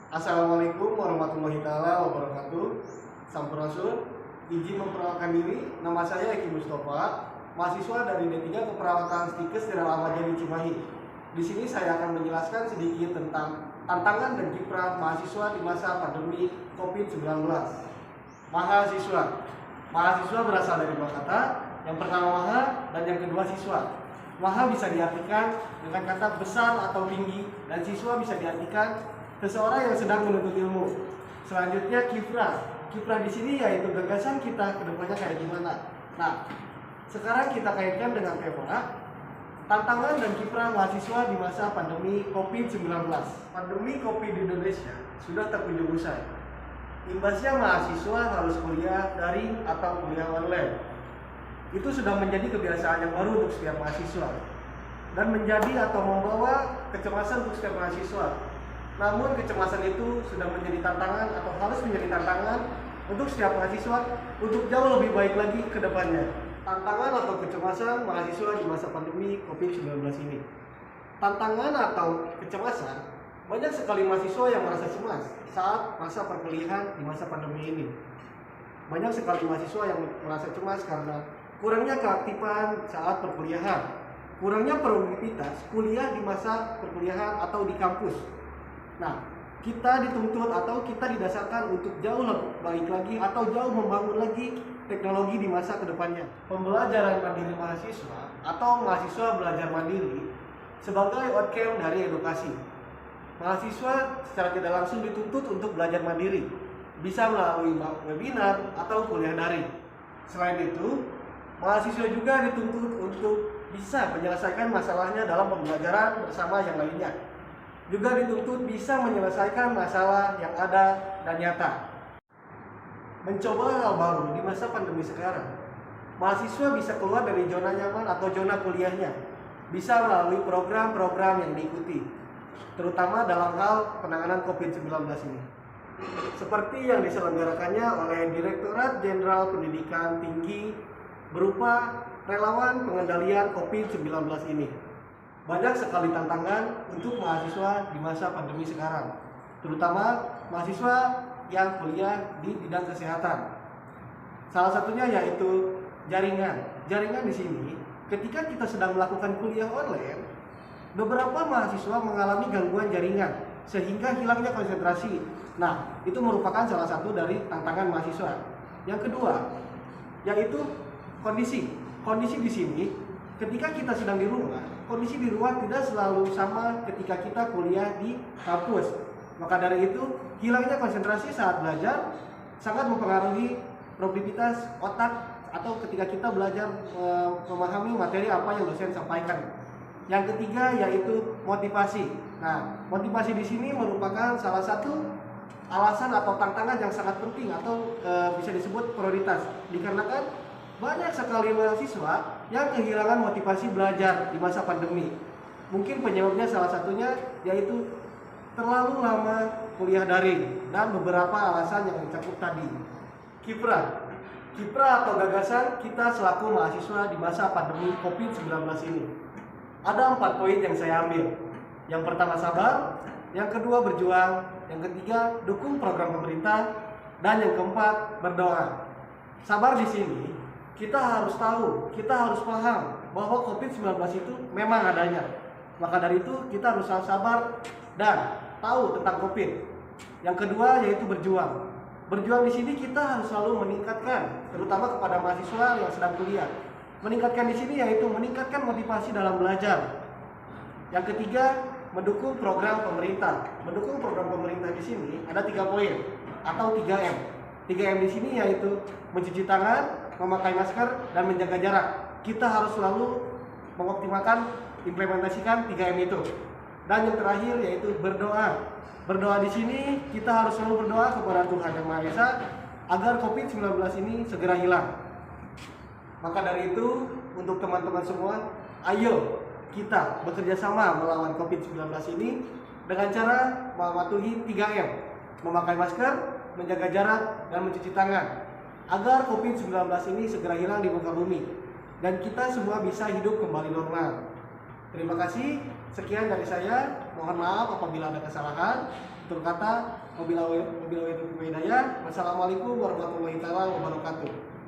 Assalamualaikum warahmatullahi wabarakatuh. Sampurasun. Izin memperkenalkan diri, nama saya Eki Mustafa, mahasiswa dari D3 Keperawatan Stikes Daerah Ahmad Yani Cimahi. Di sini saya akan menjelaskan sedikit tentang tantangan dan kiprah mahasiswa di masa pandemi COVID-19. Mahasiswa berasal dari dua kata, yang pertama maha dan yang kedua siswa. Maha bisa diartikan dengan kata besar atau tinggi, dan siswa bisa diartikan seseorang yang sedang menuntut ilmu. Selanjutnya kiprah. Kiprah di sini yaitu gagasan kita ke depannya kayak gimana. Nah, sekarang kita kaitkan dengan tema tantangan dan kiprah mahasiswa di masa pandemi COVID-19. Pandemi COVID di Indonesia sudah tak kunjung usai. Imbasnya mahasiswa harus kuliah daring atau kuliah online. Itu sudah menjadi kebiasaan yang baru untuk setiap mahasiswa dan menjadi atau membawa kecemasan untuk setiap mahasiswa. Namun kecemasan itu sudah menjadi tantangan atau harus menjadi tantangan untuk setiap mahasiswa untuk jauh lebih baik lagi ke depannya. Tantangan atau kecemasan mahasiswa di masa pandemi COVID-19 ini. Tantangan atau kecemasan, banyak sekali mahasiswa yang merasa cemas saat masa perkuliahan di masa pandemi ini. Banyak sekali mahasiswa yang merasa cemas karena kurangnya keaktifan saat perkuliahan, kurangnya produktivitas kuliah di masa perkuliahan atau di kampus. Nah, kita dituntut atau kita didasarkan untuk jauh lebih baik lagi atau jauh membangun lagi teknologi di masa kedepannya. Pembelajaran mandiri mahasiswa atau mahasiswa belajar mandiri sebagai outcome dari edukasi. Mahasiswa secara tidak langsung dituntut untuk belajar mandiri, bisa melalui webinar atau kuliah daring. Selain itu, mahasiswa juga dituntut untuk bisa menyelesaikan masalahnya dalam pembelajaran bersama yang lainnya. Juga dituntut bisa menyelesaikan masalah yang ada dan nyata. Mencoba hal baru di masa pandemi sekarang, mahasiswa bisa keluar dari zona nyaman atau zona kuliahnya, bisa melalui program-program yang diikuti, terutama dalam hal penanganan COVID-19 ini. Seperti yang diselenggarakannya oleh Direktorat Jenderal Pendidikan Tinggi berupa relawan pengendalian COVID-19 ini. Banyak sekali tantangan untuk mahasiswa di masa pandemi sekarang, terutama mahasiswa yang kuliah di bidang kesehatan. Salah satunya yaitu jaringan. Jaringan di sini, ketika kita sedang melakukan kuliah online, beberapa mahasiswa mengalami gangguan jaringan sehingga hilangnya konsentrasi. Nah, itu merupakan salah satu dari tantangan mahasiswa. Yang kedua, yaitu kondisi. Kondisi di sini, ketika kita sedang di rumah, kondisi di rumah tidak selalu sama ketika kita kuliah di kampus. Maka dari itu, hilangnya konsentrasi saat belajar sangat mempengaruhi produktivitas otak atau ketika kita belajar memahami materi apa yang dosen sampaikan. Yang ketiga yaitu motivasi. Nah, motivasi di sini merupakan salah satu alasan atau tantangan yang sangat penting atau bisa disebut prioritas, dikarenakan banyak sekali mahasiswa yang kehilangan motivasi belajar di masa pandemi. Mungkin penyebabnya salah satunya yaitu terlalu lama kuliah daring dan beberapa alasan yang dicakup tadi. Kiprah atau gagasan kita selaku mahasiswa di masa pandemi COVID-19 ini. Ada 4 poin yang saya ambil. Yang pertama sabar, yang kedua berjuang, yang ketiga dukung program pemerintah, dan yang keempat berdoa. Sabar di sini kita harus tahu, kita harus paham bahwa COVID-19 itu memang adanya. Maka dari itu kita harus sabar dan tahu tentang COVID. Yang kedua yaitu berjuang. Berjuang di sini kita harus selalu meningkatkan, terutama kepada mahasiswa yang sedang kuliah. Meningkatkan di sini yaitu meningkatkan motivasi dalam belajar. Yang ketiga, mendukung program pemerintah. Mendukung program pemerintah di sini ada 3 poin atau 3M. 3M di sini yaitu mencuci tangan, memakai masker, dan menjaga jarak. Kita harus selalu mengoptimalkan, implementasikan 3M itu. Dan yang terakhir yaitu berdoa. Berdoa di sini kita harus selalu berdoa kepada Tuhan Yang Maha Esa agar COVID-19 ini segera hilang. Maka dari itu, untuk teman-teman semua, ayo kita bekerja sama melawan COVID-19 ini dengan cara mematuhi 3M. Memakai masker, menjaga jarak, dan mencuci tangan, agar COVID-19 ini segera hilang di muka bumi dan kita semua bisa hidup kembali normal. Terima kasih, sekian dari saya. Mohon maaf apabila ada kesalahan. Tutur kata, wabillahi taufiq wal hidayah. Wassalamualaikum warahmatullahi wabarakatuh.